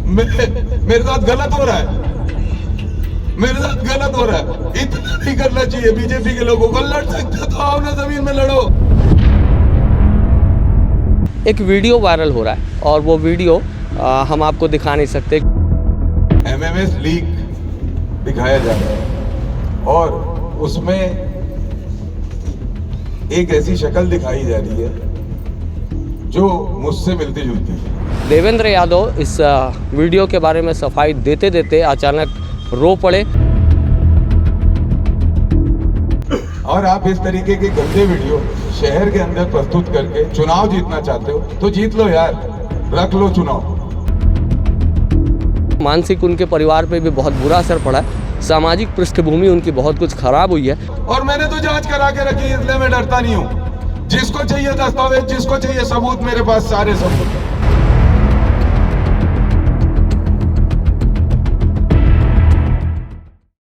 मेरे साथ गलत हो रहा है, मेरे साथ गलत हो रहा है। इतना नहीं करना चाहिए। बीजेपी के लोगों को लड़ सकते तो आओ ना जमीन में लड़ो। एक वीडियो वायरल हो रहा है और वो वीडियो हम आपको दिखा नहीं सकते। एमएमएस लीक दिखाया जा रहा है और उसमें एक ऐसी शक्ल दिखाई जा रही है जो मुझसे मिलती जुलती है। देवेंद्र यादव इस वीडियो के बारे में सफाई देते देते अचानक रो पड़े। और आप इस तरीके के गंदे वीडियो शहर के अंदर प्रस्तुत करके चुनाव जीतना चाहते हो तो जीत लो यार, रख लो चुनाव। मानसिक उनके परिवार पे भी बहुत बुरा असर पड़ा है। सामाजिक पृष्ठभूमि उनकी बहुत कुछ खराब हुई है। और मैंने तो जांच करा के रखी, इसलिए मैं डरता नहीं हूँ। जिसको चाहिए दस्तावेज, जिसको चाहिए सबूत, मेरे पास सारे सबूत हैं।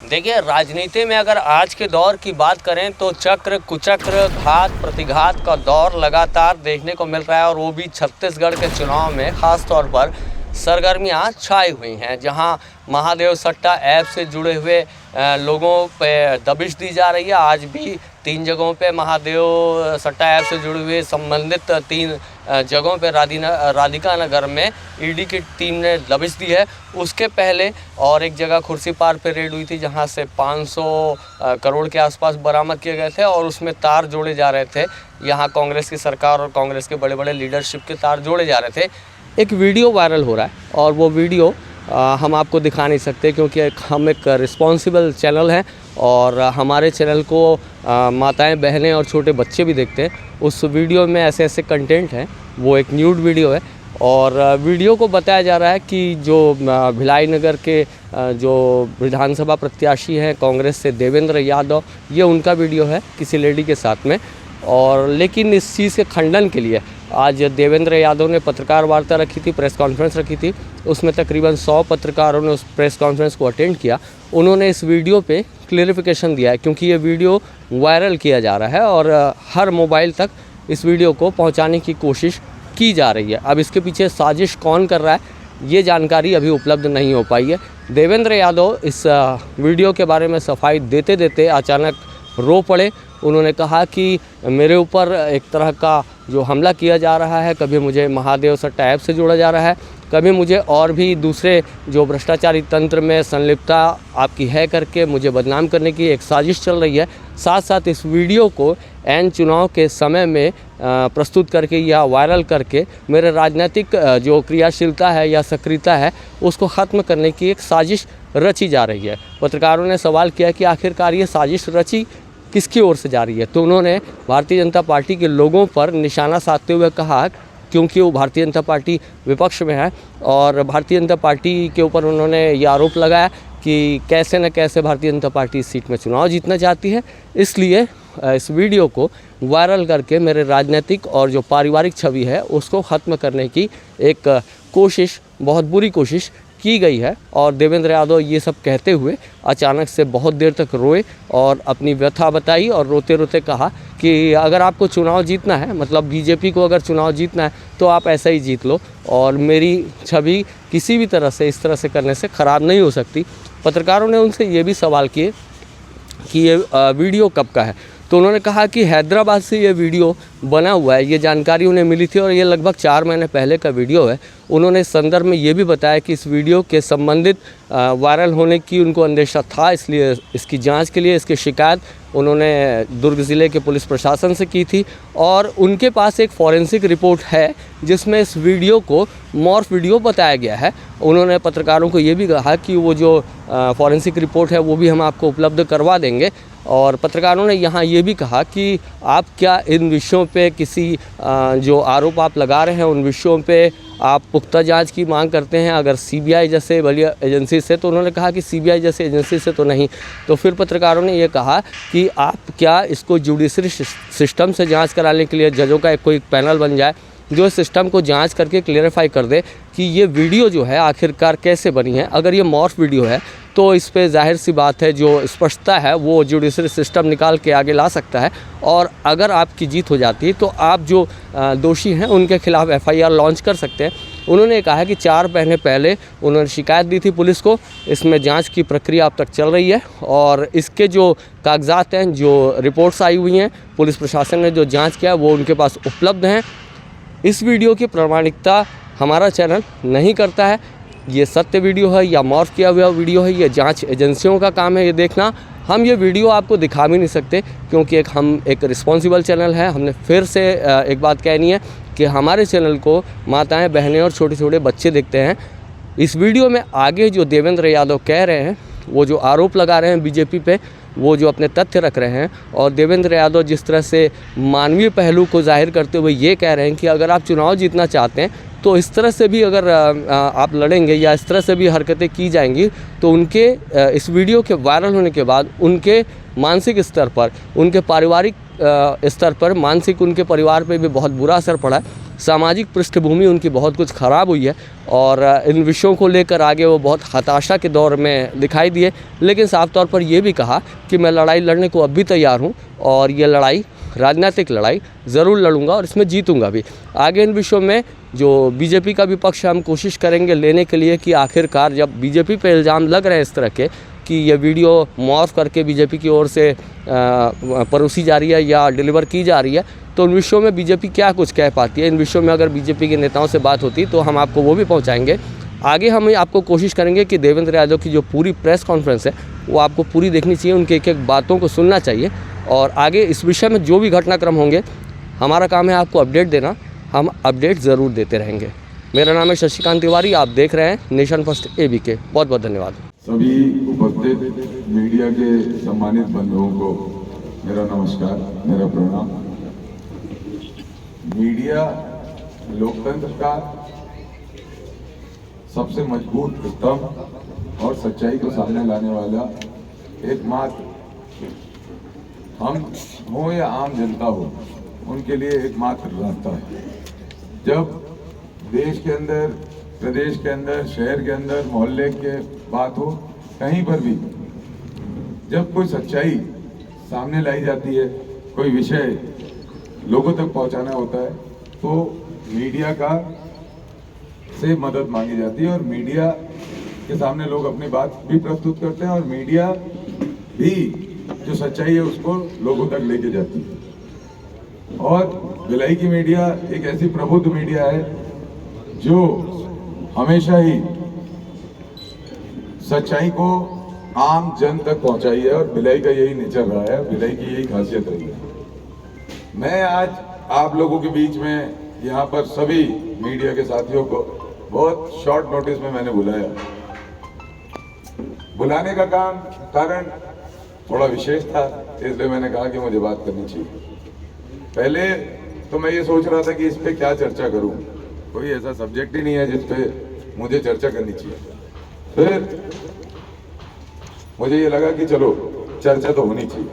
देखिए, राजनीति में अगर आज के दौर की बात करें तो चक्र कुचक्र घात प्रतिघात का दौर लगातार देखने को मिल रहा है और वो भी छत्तीसगढ़ के चुनाव में ख़ास तौर पर सरगर्मियां छाई हुई हैं, जहां महादेव सट्टा ऐप से जुड़े हुए लोगों पे दबिश दी जा रही है। आज भी 3 जगहों पे महादेव सट्टा ऐप से जुड़े हुए संबंधित 3 जगहों पे राधिका नगर में ईडी की टीम ने दबिश दी है। उसके पहले और एक जगह खुर्सीपार पे रेड हुई थी जहां से 500 करोड़ के आसपास बरामद किए गए थे और उसमें तार जोड़े जा रहे थे। यहाँ कांग्रेस की सरकार और कांग्रेस के बड़े बड़े लीडरशिप के तार जोड़े जा रहे थे। एक वीडियो वायरल हो रहा है और वो वीडियो हम आपको दिखा नहीं सकते क्योंकि हम एक रिस्पॉन्सिबल चैनल हैं और हमारे चैनल को माताएं, बहनें और छोटे बच्चे भी देखते हैं। उस वीडियो में ऐसे ऐसे कंटेंट हैं, वो एक न्यूड वीडियो है और वीडियो को बताया जा रहा है कि जो भिलाई नगर के जो विधानसभा प्रत्याशी हैं कांग्रेस से देवेंद्र यादव, ये उनका वीडियो है किसी लेडी के साथ में। और लेकिन इस चीज़ के खंडन के लिए आज देवेंद्र यादव ने पत्रकार वार्ता रखी थी, प्रेस कॉन्फ्रेंस रखी थी। उसमें तकरीबन 100 पत्रकारों ने उस प्रेस कॉन्फ्रेंस को अटेंड किया। उन्होंने इस वीडियो पे क्लेरिफिकेशन दिया है क्योंकि ये वीडियो वायरल किया जा रहा है और हर मोबाइल तक इस वीडियो को पहुंचाने की कोशिश की जा रही है। अब इसके पीछे साजिश कौन कर रहा है, ये जानकारी अभी उपलब्ध नहीं हो पाई है। देवेंद्र यादव इस वीडियो के बारे में सफाई देते देते अचानक रो पड़े। उन्होंने कहा कि मेरे ऊपर एक तरह का जो हमला किया जा रहा है, कभी मुझे महादेव सट्टा ऐप से जोड़ा जा रहा है, कभी मुझे और भी दूसरे जो भ्रष्टाचारी तंत्र में संलिप्तता आपकी है करके मुझे बदनाम करने की एक साजिश चल रही है। साथ साथ इस वीडियो को एन चुनाव के समय में प्रस्तुत करके या वायरल करके मेरे राजनीतिक जो क्रियाशीलता है या सक्रियता है उसको ख़त्म करने की एक साजिश रची जा रही है। पत्रकारों ने सवाल किया कि आखिरकार ये साजिश रची किसकी ओर से जा रही है, तो उन्होंने भारतीय जनता पार्टी के लोगों पर निशाना साधते हुए कहा, क्योंकि वो भारतीय जनता पार्टी विपक्ष में है और भारतीय जनता पार्टी के ऊपर उन्होंने ये आरोप लगाया कि कैसे न कैसे भारतीय जनता पार्टी इस सीट में चुनाव जीतना चाहती है। इसलिए इस वीडियो को वायरल करके मेरे राजनीतिक और जो पारिवारिक छवि है उसको ख़त्म करने की एक कोशिश, बहुत बुरी कोशिश की गई है। और देवेंद्र यादव ये सब कहते हुए अचानक से बहुत देर तक रोए और अपनी व्यथा बताई और रोते रोते कहा कि अगर आपको चुनाव जीतना है, मतलब बीजेपी को अगर चुनाव जीतना है तो आप ऐसा ही जीत लो और मेरी छवि किसी भी तरह से इस तरह से करने से ख़राब नहीं हो सकती। पत्रकारों ने उनसे ये भी सवाल किए कि ये वीडियो कब का है, तो उन्होंने कहा कि हैदराबाद से ये वीडियो बना हुआ है, ये जानकारी उन्हें मिली थी और ये लगभग 4 महीने पहले का वीडियो है। उन्होंने इस संदर्भ में ये भी बताया कि इस वीडियो के संबंधित वायरल होने की उनको अंदेशा था, इसलिए इसकी जांच के लिए इसकी शिकायत उन्होंने दुर्ग ज़िले के पुलिस प्रशासन से की थी और उनके पास एक फॉरेंसिक रिपोर्ट है जिसमें इस वीडियो को मॉर्फ वीडियो बताया गया है। उन्होंने पत्रकारों को ये भी कहा कि वो जो फॉरेंसिक रिपोर्ट है वो भी हम आपको उपलब्ध करवा देंगे। और पत्रकारों ने यहाँ ये भी कहा कि आप क्या इन विषयों पे किसी जो आरोप आप लगा रहे हैं उन विषयों पे आप पुख्ता जांच की मांग करते हैं, अगर सीबीआई जैसे बड़ी एजेंसी से, तो उन्होंने कहा कि सीबीआई जैसे एजेंसी से तो नहीं। तो फिर पत्रकारों ने ये कहा कि आप क्या इसको जुडिशरी सिस्टम से जांच कराने के लिए जजों का कोई पैनल बन जाए जो इस सिस्टम को जांच करके क्लियरिफाई कर दे कि ये वीडियो जो है आखिरकार कैसे बनी है। अगर ये मॉर्फ वीडियो है तो इस पे जाहिर सी बात है जो स्पष्टता है वो जुडिशरी सिस्टम निकाल के आगे ला सकता है और अगर आपकी जीत हो जाती है तो आप जो दोषी हैं उनके खिलाफ एफआईआर लॉन्च कर सकते हैं। उन्होंने कहा है कि 4 महीने पहले उन्होंने शिकायत दी थी पुलिस को। इसमें जांच की प्रक्रिया अब तक चल रही है और इसके जो कागजात हैं, जो रिपोर्ट्स आई हुई हैं, पुलिस प्रशासन ने जो जांच किया वो उनके पास उपलब्ध हैं। इस वीडियो की प्रामाणिकता हमारा चैनल नहीं करता है। ये सत्य वीडियो है या मॉर्फ किया हुआ वीडियो है, ये जांच एजेंसियों का काम है ये देखना। हम ये वीडियो आपको दिखा भी नहीं सकते क्योंकि हम एक रिस्पॉन्सिबल चैनल है। हमने फिर से एक बात कहनी है कि हमारे चैनल को माताएं, बहनें और छोटे छोटे बच्चे देखते हैं। इस वीडियो में आगे जो देवेंद्र यादव कह रहे हैं, वो जो आरोप लगा रहे हैं बीजेपी पे, वो जो अपने तथ्य रख रहे हैं, और देवेंद्र यादव जिस तरह से मानवीय पहलू को जाहिर करते हुए ये कह रहे हैं कि अगर आप चुनाव जीतना चाहते हैं तो इस तरह से भी अगर आप लड़ेंगे या इस तरह से भी हरकतें की जाएंगी तो उनके इस वीडियो के वायरल होने के बाद उनके मानसिक स्तर पर, उनके पारिवारिक स्तर पर, मानसिक उनके परिवार पे भी बहुत बुरा असर पड़ा है। सामाजिक पृष्ठभूमि उनकी बहुत कुछ ख़राब हुई है और इन विषयों को लेकर आगे वो बहुत हताशा के दौर में दिखाई दिए। लेकिन साफ तौर पर ये भी कहा कि मैं लड़ाई लड़ने को अब भी तैयार हूँ और ये लड़ाई, राजनीतिक लड़ाई ज़रूर लड़ूंगा और इसमें जीतूंगा भी। आगे इन विषयों में जो बीजेपी का विपक्ष हम कोशिश करेंगे लेने के लिए कि आखिरकार जब बीजेपी पे इल्ज़ाम लग रहे हैं इस तरह के कि ये वीडियो मॉर्फ करके बीजेपी की ओर से परोसी जा रही है या डिलीवर की जा रही है, तो उन विषयों में बीजेपी क्या कुछ कह पाती है। इन विषयों में अगर बीजेपी के नेताओं से बात होती तो हम आपको वो भी पहुंचाएंगे। आगे हम आपको कोशिश करेंगे कि देवेंद्र यादव की जो पूरी प्रेस कॉन्फ्रेंस है वो आपको पूरी देखनी चाहिए, उनके एक एक बातों को सुनना चाहिए और आगे इस विषय में जो भी घटनाक्रम होंगे हमारा काम है आपको अपडेट देना। हम अपडेट ज़रूर देते रहेंगे। मेरा नाम है शशिकांत तिवारी, आप देख रहे हैं नेशन फर्स्ट ABK। बहुत बहुत धन्यवाद। सभी उपस्थित मीडिया के सम्मानित बंधुओं को मेरा नमस्कार, मेरा प्रणाम। मीडिया लोकतंत्र का सबसे मजबूत स्तंभ और सच्चाई को सामने लाने वाला एकमात्र, हम हो या आम जनता हो, उनके लिए एकमात्र रास्ता है। जब देश के अंदर, प्रदेश के अंदर, शहर के अंदर, मोहल्ले के बात हो, कहीं पर भी जब कोई सच्चाई सामने लाई जाती है, कोई विषय लोगों तक पहुंचाना होता है, तो मीडिया का से मदद मांगी जाती है और मीडिया के सामने लोग अपनी बात भी प्रस्तुत करते हैं और मीडिया भी जो सच्चाई है उसको लोगों तक लेके जाती है। और भिलाई की मीडिया एक ऐसी प्रबुद्ध मीडिया है जो हमेशा ही सच्चाई को आम जन तक पहुंचाई है और भिलाई का यही नेचर रहा है, भिलाई की यही खासियत रही है। मैं आज आप लोगों के बीच में यहाँ पर सभी मीडिया के साथियों को बहुत शॉर्ट नोटिस में मैंने बुलाया। बुलाने का कारण थोड़ा विशेष था, इसलिए मैंने कहा कि मुझे बात करनी चाहिए। पहले तो मैं ये सोच रहा था कि इस पे क्या चर्चा करूं, कोई ऐसा सब्जेक्ट ही नहीं है जिस पे मुझे चर्चा करनी चाहिए। फिर मुझे ये लगा कि चलो चर्चा तो होनी चाहिए।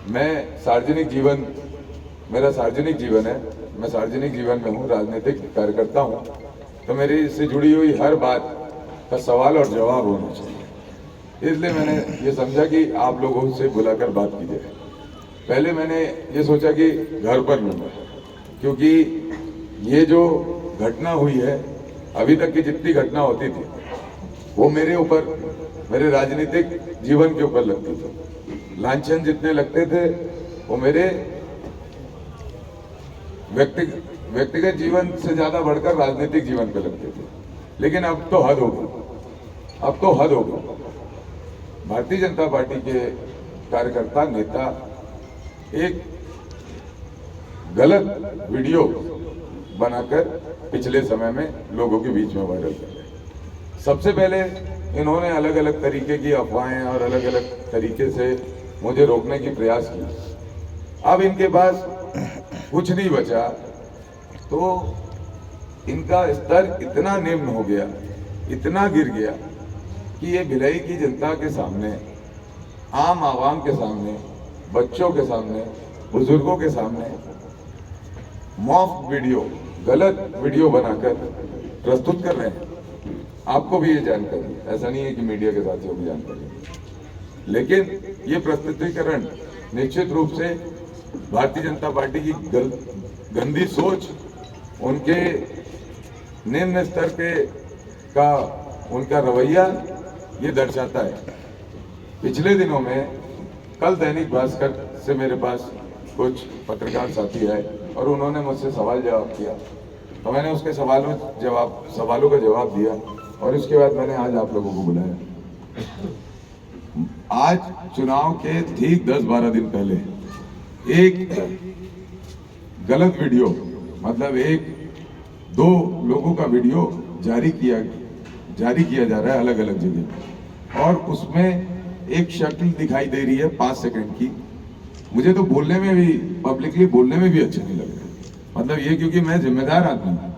मैं सार्वजनिक जीवन, मेरा सार्वजनिक जीवन है, मैं सार्वजनिक जीवन में हूँ, राजनीतिक कार्यकर्ता हूँ, तो मेरी इससे जुड़ी हुई हर बात का सवाल और जवाब होना चाहिए। इसलिए मैंने ये समझा कि आप लोगों से बुलाकर बात की जाए। पहले मैंने ये सोचा कि घर पर लूँगा, क्योंकि ये जो घटना हुई है, अभी तक की जितनी घटना होती थी वो मेरे ऊपर, मेरे राजनीतिक जीवन के ऊपर लगती थी। लांछन जितने लगते थे वो मेरे व्यक्तिगत जीवन से ज्यादा बढ़कर राजनीतिक जीवन पे लगते थे। लेकिन अब तो हद हो गई, अब तो हद हो गई। भारतीय जनता पार्टी के कार्यकर्ता, नेता एक गलत वीडियो बनाकर पिछले समय में लोगों के बीच में वायरल कर रहे हैं। सबसे पहले इन्होंने अलग अलग तरीके की अफवाहें और अलग अलग तरीके से मुझे रोकने की प्रयास किया। अब इनके पास कुछ नहीं बचा, तो इनका स्तर इतना निम्न हो गया, इतना गिर गया कि ये भिलाई की जनता के सामने, आम आवाम के सामने, बच्चों के सामने, बुजुर्गों के सामने मॉफ वीडियो, गलत वीडियो बनाकर प्रस्तुत कर रहे हैं। आपको भी ये जानकारी, ऐसा नहीं है कि मीडिया के साथियों को जानकारी, लेकिन ये प्रस्तुतिकरण निश्चित रूप से भारतीय जनता पार्टी की गंदी सोच, उनके निम्न स्तर के का उनका रवैया ये दर्शाता है। पिछले दिनों में कल दैनिक भास्कर से मेरे पास कुछ पत्रकार साथी आए और उन्होंने मुझसे सवाल जवाब किया, तो मैंने उसके सवालों का जवाब दिया और उसके बाद मैंने आज आप लोगों को बुलाया। आज चुनाव के ठीक 10-12 दिन पहले एक गलत वीडियो, मतलब एक दो लोगों का वीडियो जारी किया जा रहा है अलग अलग जगह, और उसमें एक शक्ल दिखाई दे रही है 5 सेकंड की। मुझे तो बोलने में भी, पब्लिकली बोलने में भी अच्छा नहीं लग रहा। मतलब ये क्योंकि मैं जिम्मेदार आदमी हूँ,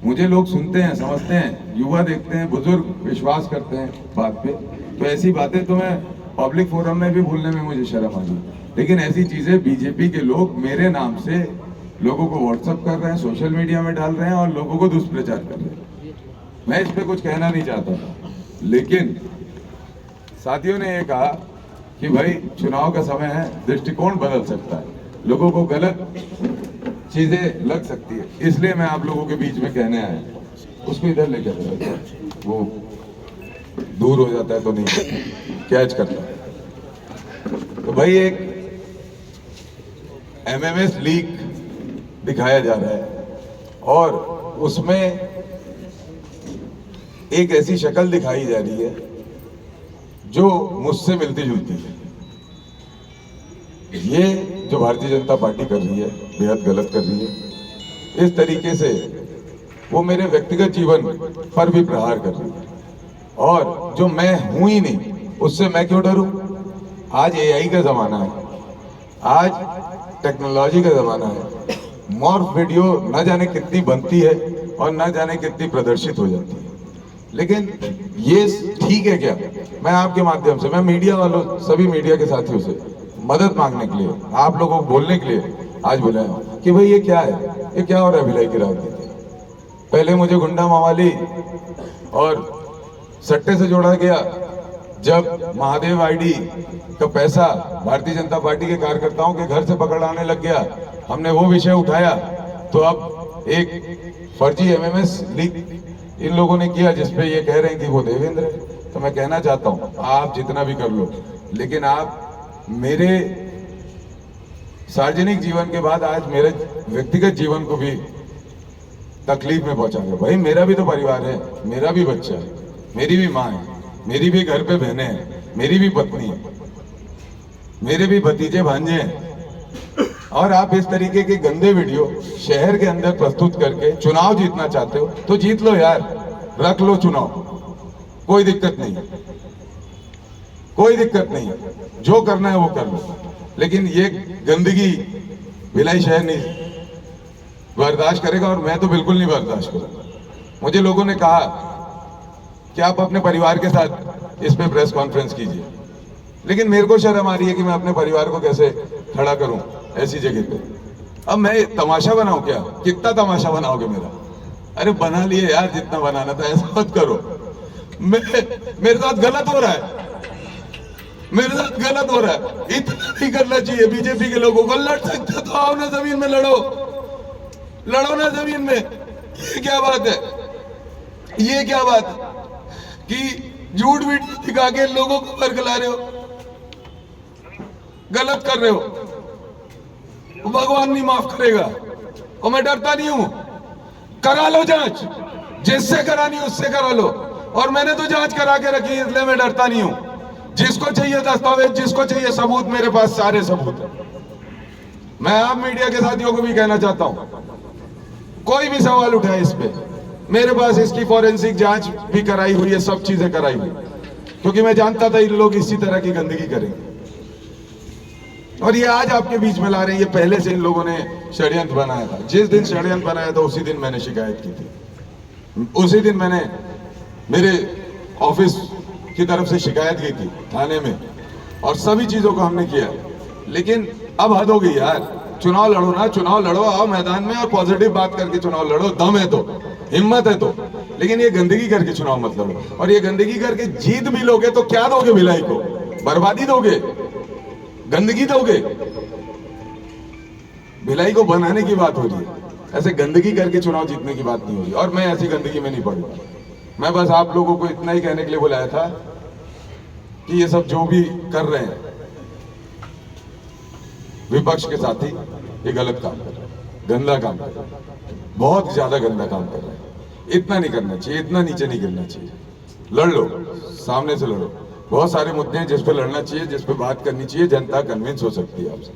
मुझे लोग सुनते हैं, समझते हैं, युवा देखते हैं, बुजुर्ग विश्वास करते हैं बात पे, तो ऐसी बातें तो मैं पब्लिक फोरम में भी बोलने में मुझे शर्म आ रही। लेकिन ऐसी चीजें बीजेपी के लोग मेरे नाम से लोगों को व्हाट्सएप कर रहे हैं, सोशल मीडिया में डाल रहे हैं और लोगों को दुष्प्रचार कर रहे हैं। मैं इस पे कुछ कहना नहीं चाहता था, लेकिन साथियों ने ये कहा कि भाई चुनाव का समय है, दृष्टिकोण बदल सकता है, लोगों को गलत चीजें लग सकती है, इसलिए मैं आप लोगों के बीच में कहने आया। उसको इधर लेकर जाता है, वो दूर हो जाता है तो नहीं कैच करता है। तो भाई एक एमएमएस लीक दिखाया जा रहा है और उसमें एक ऐसी शक्ल दिखाई जा रही है जो मुझसे मिलती जुलती है। ये जो भारतीय जनता पार्टी कर रही है बेहद गलत कर रही है। इस तरीके से वो मेरे व्यक्तिगत जीवन पर भी प्रहार कर रही है, और जो मैं हूं ही नहीं उससे मैं क्यों डरूं। आज एआई का जमाना है, आज टेक्नोलॉजी का जमाना है। मॉर्फ वीडियो न जाने कितनी बनती है और न जाने कितनी प्रदर्शित हो जाती है, लेकिन ये ठीक है क्या? मैं आपके माध्यम से, मैं मीडिया वालों, सभी मीडिया के साथियों से मदद मांगने के लिए, आप लोगों को बोलने के लिए आज बुलाया कि भाई ये क्या है, ये क्या हो रहा है भिलाई की राजनीति। पहले मुझे गुंडा मवाली और सट्टे से जोड़ा गया, जब महादेव आईडी का पैसा भारतीय जनता पार्टी के कार्यकर्ताओं के घर से पकड़ आने लग गया, हमने वो विषय उठाया, तो अब एक फर्जी एमएमएस लीक इन लोगों ने किया जिसपे ये कह रहे हैं कि वो देवेंद्र है। तो मैं कहना चाहता हूं, आप जितना भी कर लो, लेकिन आप मेरे सार्वजनिक जीवन के बाद आज मेरे व्यक्तिगत जीवन को भी तकलीफ में पहुंचा रहे। भाई मेरा भी तो परिवार है, मेरा भी बच्चा है, मेरी भी माँ है, मेरी भी घर पे बहनें हैं, मेरी भी पत्नी है, मेरे भी भतीजे भांजे हैं, और आप इस तरीके के गंदे वीडियो शहर के अंदर प्रस्तुत करके चुनाव जीतना चाहते हो तो जीत लो यार, रख लो चुनाव, कोई दिक्कत नहीं, कोई दिक्कत नहीं, जो करना है वो कर लो। लेकिन ये गंदगी भिलाई शहर नहीं बर्दाश्त करेगा, और मैं तो बिल्कुल नहीं बर्दाश्त करूंगा। मुझे लोगों ने कहा कि आप अपने परिवार के साथ इस पे प्रेस कॉन्फ्रेंस कीजिए, लेकिन मेरे को शर्म आ रही है कि मैं अपने परिवार को कैसे खड़ा करूं ऐसी जगह पे। अब मैं तमाशा बनाऊं क्या? कितना तमाशा बनाओगे मेरा? अरे बना लिए यार, जितना बनाना था, ऐसा मत करो। मेरे साथ गलत हो रहा है, मेरे साथ गलत हो रहा है, इतना नहीं करना चाहिए। बीजेपी के लोगों को लड़ सकते तो आओ ना जमीन में लड़ो, लड़ो ना जमीन में। ये क्या बात है, ये क्या बात है कि झूठ वीडियो दिखा के लोगों को बरगला रहे हो, गलत कर रहे हो, भगवान नहीं माफ करेगा। और मैं डरता नहीं हूं, करा लो जांच, जिससे करानी उससे करा लो, और मैंने तो जांच करा के रखी है, इसलिए मैं डरता नहीं हूं। जिसको चाहिए दस्तावेज, जिसको चाहिए सबूत, मेरे पास सारे सबूत है। मैं आप मीडिया के साथियों को भी कहना चाहता हूं, कोई भी सवाल उठाए इस पे, मेरे पास इसकी फॉरेंसिक जांच भी कराई हुई है, सब चीजें कराई हुई, क्योंकि मैं जानता था इन लोग इसी तरह की गंदगी करेंगे। और ये आज आपके बीच में ला रहे हैं, ये पहले से इन लोगों ने षड्यंत्र बनाया था। जिस दिन षड्यंत्र बनाया था उसी दिन मैंने शिकायत की थी, उसी दिन मैंने मेरे ऑफिस की तरफ से शिकायत की थी थाने में, और सभी चीजों को हमने किया। लेकिन अब हद हो गई यार, चुनाव लड़ो ना, चुनाव लड़ो, आओ मैदान में और पॉजिटिव बात करके चुनाव लड़ो, दम है तो, हिम्मत है तो। लेकिन ये गंदगी करके चुनाव मत लड़ो, और ये गंदगी करके जीत भी लोगे तो क्या दोगे भिलाई को? बर्बादी दोगे, गंदगी दोगे। भिलाई को बनाने की बात हो रही है, ऐसे गंदगी करके चुनाव जीतने की बात नहीं होगी, और मैं ऐसी गंदगी में नहीं पड़ूंगा। मैं बस आप लोगों को इतना ही कहने के लिए बुलाया था कि ये सब जो भी कर रहे हैं विपक्ष के साथी, ये गलत काम कर रहे हैं, गंदा काम कर रहे हैं, बहुत ज्यादा गंदा काम कर रहे हैं। इतना नहीं करना चाहिए, इतना नीचे नहीं गिरना चाहिए। लड़ लो, सामने से लड़ो। बहुत सारे मुद्दे हैं जिस पे लड़ना चाहिए, जिस पे बात करनी चाहिए, जनता कन्विंस हो सकती है आपसे।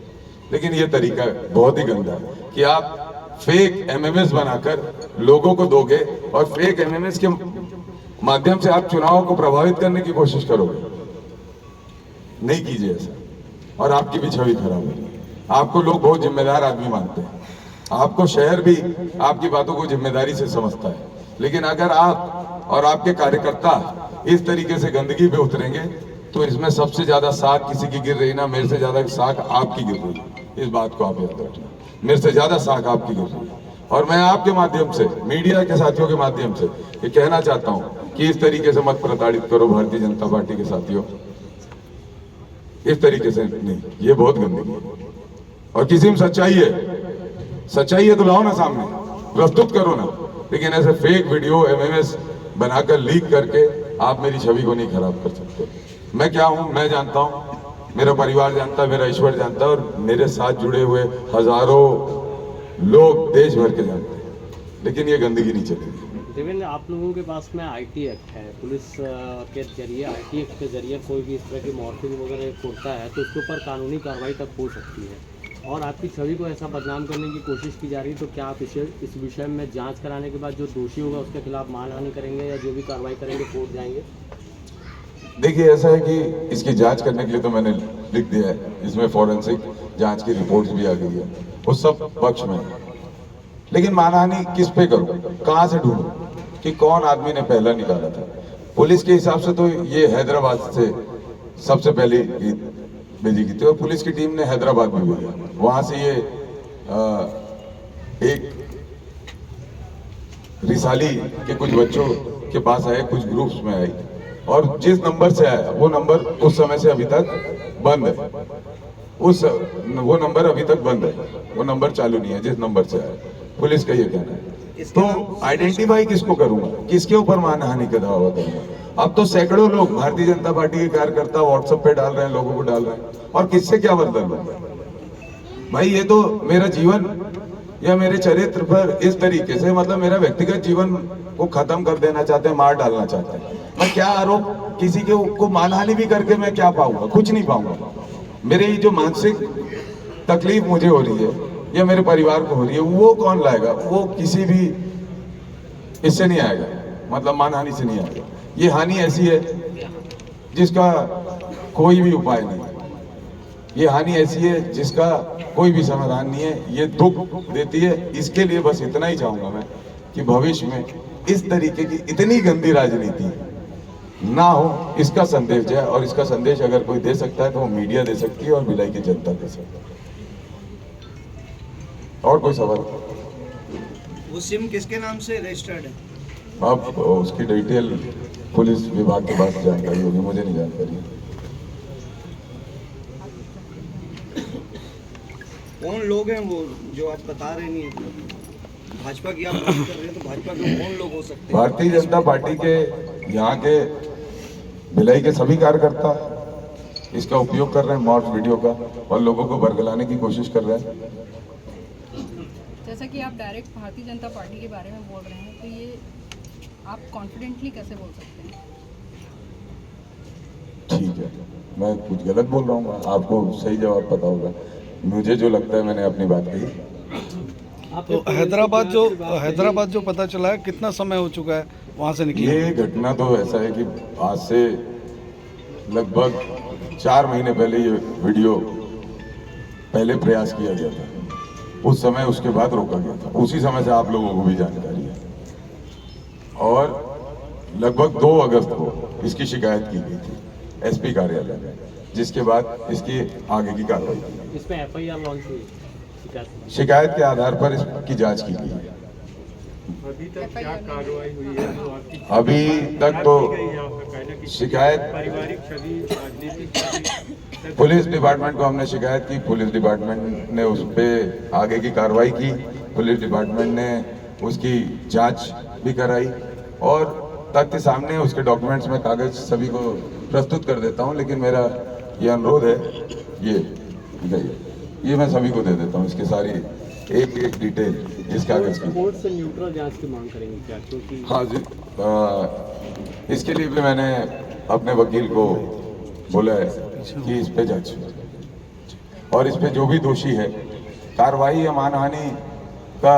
लेकिन ये तरीका बहुत ही गंदा है कि आप फेक एमएमएस बनाकर लोगों को दोगे और फेक एमएमएस के माध्यम से आप चुनाव को प्रभावित करने की कोशिश करोगे। नहीं कीजिए ऐसा, और आपकी भी छवि खराब होगी। आपको लोग बहुत जिम्मेदार आदमी मानते हैं, आपको शहर भी आपकी बातों को जिम्मेदारी से समझता है। लेकिन अगर आप और आपके कार्यकर्ता इस तरीके से गंदगी पे उतरेंगे तो इसमें सबसे ज्यादा साख किसी की गिर रही ना, मेरे से ज्यादा साख आपकी गिर रही है। इस बात को आप याद रखना, मेरे से ज्यादा साख आपकी गिर रही है। और मैं आपके माध्यम से, मीडिया के साथियों के माध्यम से ये कहना चाहता हूं कि इस तरीके से मत प्रताड़ित करो भारतीय जनता पार्टी के साथियों। इस तरीके से नहीं, ये बहुत गंदगी है। और किसी में सच्चाई है तो लाओ ना सामने, प्रस्तुत करो ना। लेकिन ऐसे फेक वीडियो एमएमएस बनाकर लीक करके आप मेरी छवि को नहीं खराब कर सकते। मैं क्या हूं मैं जानता हूं, मेरा परिवार जानता है, मेरा ईश्वर जानता है, और मेरे साथ जुड़े हुए हजारों लोग देश भर के जानते हैं। लेकिन ये गंदगी नहीं चलेगी। देवेंद्र, आप लोगों के पास में आईटी एक्ट है, पुलिस के जरिए आईटी एक्ट के जरिए कोई भी इस तरह की मॉर्फिंग वगैरह करता है तो उसके ऊपर कानूनी कार्रवाई तक हो सकती है, और आपकी छवि को ऐसा बदनाम करने की कोशिश की जा रही है। तो क्या आप इस विषय में जांच कराने के बाद जो दोषी होगा उसके खिलाफ मानहानि करेंगे या जो भी कार्रवाई करेंगे कोर्ट जाएंगे? देखिए, ऐसा है कि इसकी जांच करने के लिए तो मैंने लिख दिया है, इसमें फॉरेंसिक जांच की रिपोर्ट्स भी आ गई है, वो सब पक्ष में है। लेकिन मानहानि किस पे करूं, कहां से ढूंढूं कि कौन आदमी ने पहला निकाला था? पुलिस के हिसाब से तो ये हैदराबाद से सबसे पहले भेजी गई थी, और पुलिस की टीम ने हैदराबाद में भेजा। वहां से ये एक रिसाली के कुछ बच्चों के पास आए, कुछ ग्रुप्स में आई, और जिस नंबर से आया वो नंबर उस समय से अभी तक बंद है। वो नंबर अभी तक बंद है, वो नंबर चालू नहीं है जिस नंबर से आया। पुलिस का ये कहना है। तो आइडेंटिफाई किसको करूंगा, किसके ऊपर मानहानि का दावा करूंगा? अब तो सैकड़ों लोग भारतीय जनता पार्टी के कार्यकर्ता व्हाट्सएप पे डाल रहे हैं, लोगों को डाल रहे हैं, और किससे क्या बदल रहा है? भाई ये तो मेरा जीवन या मेरे चरित्र पर इस तरीके से, मतलब मेरा व्यक्तिगत जीवन को खत्म कर देना चाहते हैं, मार डालना चाहते हैं। मैं क्या आरोप किसी के को मानहानि भी करके मैं क्या पाऊंगा? कुछ नहीं पाऊंगा। मेरी जो मानसिक तकलीफ मुझे हो रही है या मेरे परिवार को हो रही है, वो कौन लाएगा? वो किसी भी इससे नहीं आएगा, मतलब मानहानि से नहीं आएगा। ये हानि ऐसी है जिसका कोई भी उपाय नहीं है, ये हानि ऐसी है जिसका कोई भी समाधान नहीं है, ये दुख देती है। इसके लिए बस इतना ही चाहूंगा मैं कि भविष्य में इस तरीके की इतनी गंदी राजनीति ना हो, इसका संदेश जाए। और इसका संदेश अगर कोई दे सकता है तो वो मीडिया दे सकती है और भिलाई की जनता दे सकती है। और कोई सवाल? वो सिम किसके नाम से रजिस्टर्ड है? अब उसकी डिटेल पुलिस विभाग के पास जानकारी होगी, मुझे नहीं जानकारी। कौन लोग हैं वो जो आप बता रहे नहीं? भाजपा की आप बात कर रहे हैं, तो भाजपा के कौन लोग हो सकते हैं? भारतीय जनता पार्टी के यहाँ के भिलाई के सभी कार्यकर्ता इसका उपयोग कर रहे हैं, मॉर्फ वीडियो का, और लोगों को बरगलाने की कोशिश कर रहे हैं। जैसा कि आप डायरेक्ट भारतीय जनता पार्टी के बारे में बोल रहे हैं, तो ये आप कॉन्फिडेंटली कैसे बोल सकते हैं? ठीक है, मैं कुछ गलत बोल रहा हूँ, आपको सही जवाब पता होगा। मुझे जो लगता है मैंने अपनी बात कही। तो हैदराबाद जो पता चला है, कितना समय हो चुका है वहाँ से निकले? ये घटना तो ऐसा है कि आज से लगभग 4 महीने पहले ये वीडियो पहले प्रयास किया गया था, उस समय उसके बाद रोका गया था। उसी समय से आप लोगों को भी जानकारी है, और लगभग 2 अगस्त को इसकी शिकायत की गई थी एसपी कार्यालय में, जिसके बाद इसकी आगे की कार्रवाई की। इसमें एफआईआर लॉन्च हुई, शिकायत के आधार पर इसकी जांच की गई है। अभी तक क्या कार्रवाई हुई है? अभी तक तो शिकायत पारिवारिक छवि, राजनीतिक छवि, पुलिस डिपार्टमेंट को हमने शिकायत की, पुलिस डिपार्टमेंट ने उस पे आगे की कार्रवाई की। पुलिस डिपार्टमेंट ने उसकी जांच भी कराई और तथ्य सामने, उसके डॉक्यूमेंट्स में कागज सभी को प्रस्तुत कर देता हूं, लेकिन मेरा ये अनुरोध है, ये मैं सभी को दे देता हूं, इसकी सारी एक एक डिटेल इस कागज की। कोर्ट से न्यूट्रल जांच की मांग करेंगे क्या, क्योंकि हाँ जी, इसके लिए भी मैंने अपने वकील को बोला है कि इस पे जांच और इस पे जो भी दोषी है, कार्रवाई या मानहानि का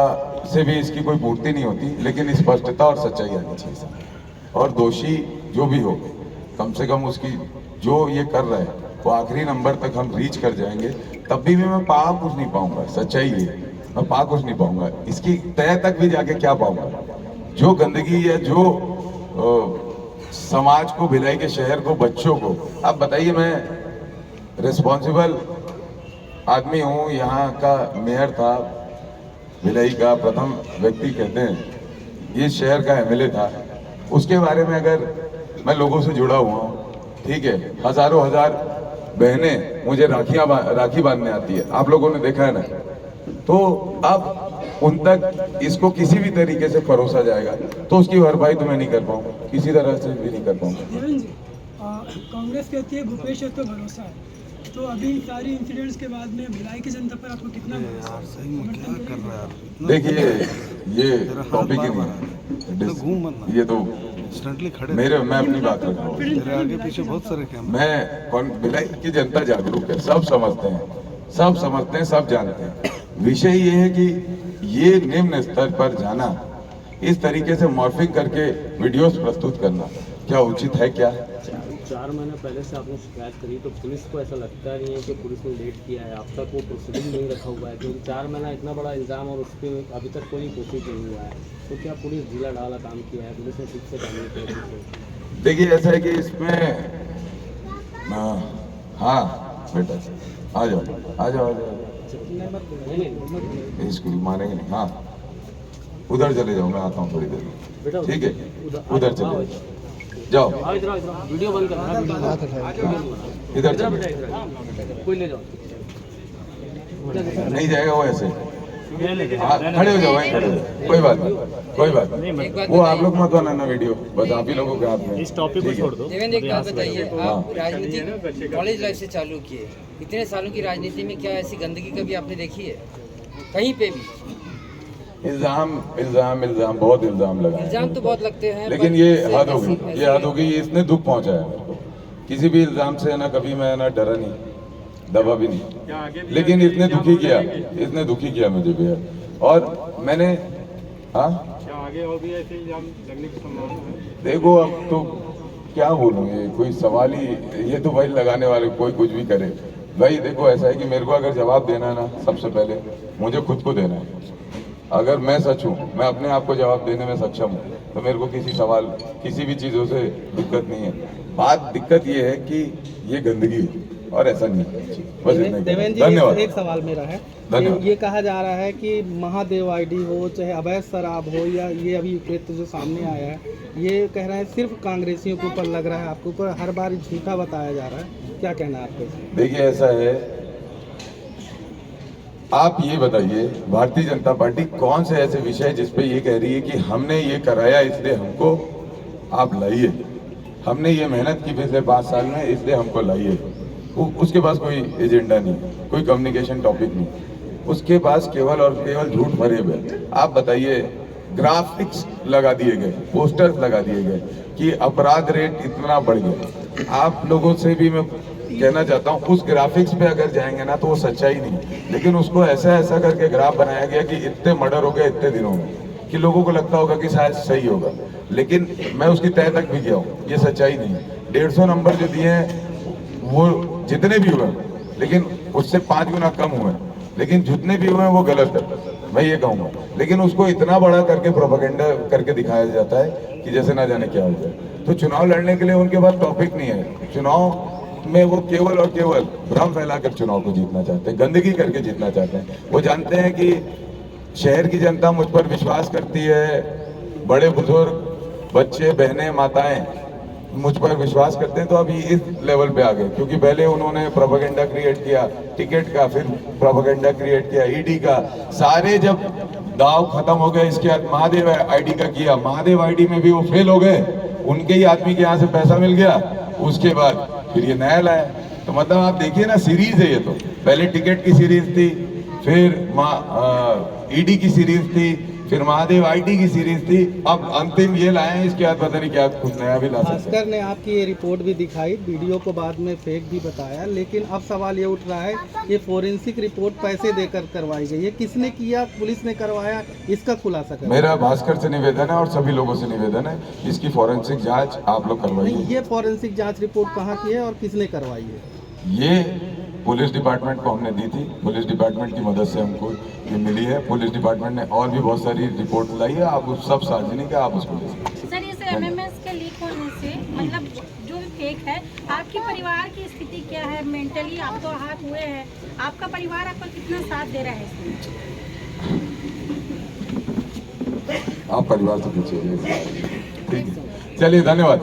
से भी इसकी कोई पूर्ति नहीं होती, लेकिन स्पष्टता और सच्चाई आनी चाहिए। और दोषी जो भी हो, कम से कम उसकी जो ये कर रहा है वो आखिरी नंबर तक हम रीच कर जाएंगे, तब भी मैं पा कुछ नहीं पाऊंगा। सच्चाई है, मैं पा कुछ नहीं पाऊंगा, इसकी तय तक भी जाके क्या पाऊंगा। जो गंदगी है, जो समाज को, भिलाई के शहर को, बच्चों को, आप बताइए, मैं रिस्पॉन्सिबल आदमी हूँ, यहाँ का मेयर था, भिलाई का प्रथम व्यक्ति कहते हैं, इस शहर का एमएलए था, उसके बारे में अगर मैं लोगों से जुड़ा हुआ हूँ, ठीक है, हजारों हजार बहनें मुझे राखी बांधने आती है, आप लोगों ने देखा है ना, तो अब उन तक इसको किसी भी तरीके से परोसा जाएगा तो उसकी भरपाई तो मैं नहीं कर पाऊंगा, किसी तरह से भी नहीं कर पाऊंगा। देवेंद्र जी, कांग्रेस कहती है भूपेश पर भरोसा है, तो अभी सारी इंसिडेंट्स के बाद में भिलाई की जनता पर आपको कितना भरोसा है? सही में क्या कर रहा है? देखिए, ये टॉपिक ही नहीं है, ये तो मैं अपनी बात कर रहा हूँ। तेरे आगे पीछे बहुत सारे कैमरे। भिलाई की जनता जागरूक है, सब समझते हैं, सब जानते हैं। विषय ये है कि ये निम्न स्तर पर जाना, इस तरीके से मॉर्फिंग करके वीडियोस प्रस्तुत करना क्या उचित है? क्या 4 महीने पहले से आपने शिकायत करी, तो पुलिस को ऐसा लगता नहीं है कि पुलिस ने लेट किया है? अब तक वो प्रोसीडिंग नहीं रखा हुआ है, क्योंकि 4 महीना इतना बड़ा इल्ज़ाम और उस पर अभी तक कोई कोशिश नहीं हुआ है, तो क्या पुलिस ढीला ढाला काम किया है? पुलिस ने ठीक से काम नहीं किया? देखिए, ऐसा है कि इसमें हाँ बेटा, आ जाओ, इसको मानेंगे नहीं। हाँ, उधर चले जाओ, मैं आता हूँ थोड़ी देर में, ठीक है? उधर चले जाओ, वीडियो बंद करना, इधर चलो, कोई ले जाओ, नहीं जाएगा वो ऐसे। खड़े हो जाओ, वहीं खड़े हो जाओ, कोई बात नहीं, वो आप लोग मत बनाना वीडियो, बस आप ही लोगों के हाथ में। इस टॉपिक को छोड़ दो। देवेंद्र, एक बात बताइए, आप राजनीति कॉलेज लाइफ से चालू किए, इतने सालों की राजनीति में क्या ऐसी गंदगी कभी आपने देखी है कहीं पे भी? इल्जाम बहुत इल्जाम लगाए, इल्जाम तो बहुत लगते हैं, लेकिन ये हद हो गई, इसने दुख पहुंचाया मेरे को। किसी भी इल्जाम से ना कभी मैं ना डरा नहीं, दबा भी नहीं, लेकिन इसने दुखी किया मुझे भी। और मैंने आगे और भी ऐसे इल्जाम लगने की संभावना है? देखो, अब तो क्या बोलूं, ये कोई सवाल ही, ये तो भाई लगाने वाले कोई कुछ भी करे भाई। देखो, ऐसा है कि मेरे को अगर जवाब देना है ना, सबसे पहले मुझे खुद को देना है। अगर मैं सच हूँ, मैं अपने आप को जवाब देने में सक्षम हूँ, तो मेरे को किसी भी चीज़ों से दिक्कत नहीं है। दिक्कत ये है कि ये गंदगी है और ऐसा नहीं है। बस इतना ही। देवेंद्र जी, धन्यवाद। एक सवाल मेरा है, धन्यवाद। ये कहा जा रहा है कि महादेव आईडी हो, चाहे अवैध शराब हो, या ये अभी तथ्य जो सामने आया है, ये कह रहे हैं सिर्फ कांग्रेसियों के ऊपर लग रहा है, आपके ऊपर हर बार झूठा बताया जा रहा है, क्या कहना है आपको? देखिए, ऐसा है, आप ये बताइए, भारतीय जनता पार्टी कौन से ऐसे विषय जिस पे ये कह रही है कि हमने ये कराया इसलिए हमको आप लाइए, हमने ये मेहनत की पिछले 5 साल में इसलिए हमको लाइए। उसके पास कोई एजेंडा नहीं, कोई कम्युनिकेशन टॉपिक नहीं, उसके पास केवल और केवल झूठ फरेब है। आप बताइए, ग्राफिक्स लगा दिए गए, पोस्टर्स लगा दिए गए कि अपराध रेट इतना बढ़ गया। आप लोगों से भी मैं कहना चाहता हूँ, उस ग्राफिक्स पे अगर जाएंगे ना तो वो सच्चाई नहीं, लेकिन उसको ऐसा करके ग्राफ बनाया गया कि इतने मर्डर हो गए इतने दिनों में, कि लोगों को लगता होगा कि शायद सही होगा, लेकिन मैं उसकी तय तक भी गया हूँ, ये सच्चाई नहीं है। 150 नंबर जो दिए हैं वो जितने भी हुए, लेकिन उससे 5 गुना कम हुए, लेकिन जितने भी हुए हैं वो गलत है, मैं ये कहूँगा। लेकिन उसको इतना बड़ा करके प्रोपेगेंडा करके दिखाया जाता है कि जैसे ना जाने क्या हो जाए। तो चुनाव लड़ने के लिए उनके पास टॉपिक नहीं है, चुनाव में वो केवल और केवल भ्रम फैलाकर चुनाव को जीतना चाहते हैं, गंदगी करके जीतना चाहते हैं। वो जानते हैं कि शहर की जनता मुझ पर विश्वास करती है, बड़े बुजुर्ग, बच्चे, बहनें, माताएं मुझ पर विश्वास करते हैं, तो अभी इस लेवल पे आ गए, क्योंकि पहले उन्होंने प्रोपेगेंडा क्रिएट किया टिकट का, फिर प्रोपेगेंडा क्रिएट किया ईडी का। सारे जब दाव खत्म हो गया। इसके बाद महादेव आईडी का किया, महादेव आईडी में भी वो फेल हो गए, उनके ही आदमी के यहाँ से पैसा मिल गया। उसके बाद फिर ये नया लाया। तो मतलब आप देखिए ना, सीरीज है ये। तो पहले टिकट की सीरीज थी, फिर ईडी की सीरीज थी, फिर महादेव आईडी की सीरीज थी, अब अंतिम ये लाए हैं। इसके बाद पता नहीं क्या कुछ नया भी ला सकते हैं। भास्कर ने आपकी ये रिपोर्ट भी दिखाई, वीडियो को बाद में फेक भी बताया, लेकिन अब सवाल ये उठ रहा है ये फोरेंसिक रिपोर्ट पैसे देकर करवाई गई है, किसने किया, पुलिस ने करवाया, इसका खुलासा करें। मेरा भास्कर से निवेदन है और सभी लोगों से निवेदन है, इसकी फॉरेंसिक जांच आप लोग नहीं, करवाइए। ये फॉरेंसिक जांच रिपोर्ट कहाँ की है और किसने करवाई है? ये पुलिस डिपार्टमेंट को हमने दी थी, पुलिस डिपार्टमेंट की मदद से हमको ये मिली है। पुलिस डिपार्टमेंट ने और भी बहुत सारी रिपोर्ट लाई है, आप उस सब सार्वजनिक है, आप उसको ले सकते हैं। सर, इस एमएमएस के लीक होने से मतलब जो भी फेक है, आपके परिवार की स्थिति क्या है? मेंटली आप तो हाथ हुए हैं, आपका परिवार आपका कितना साथ दे रहा है इसमें? आप परिवार से पूछिए। ठीक है, चलिए, धन्यवाद।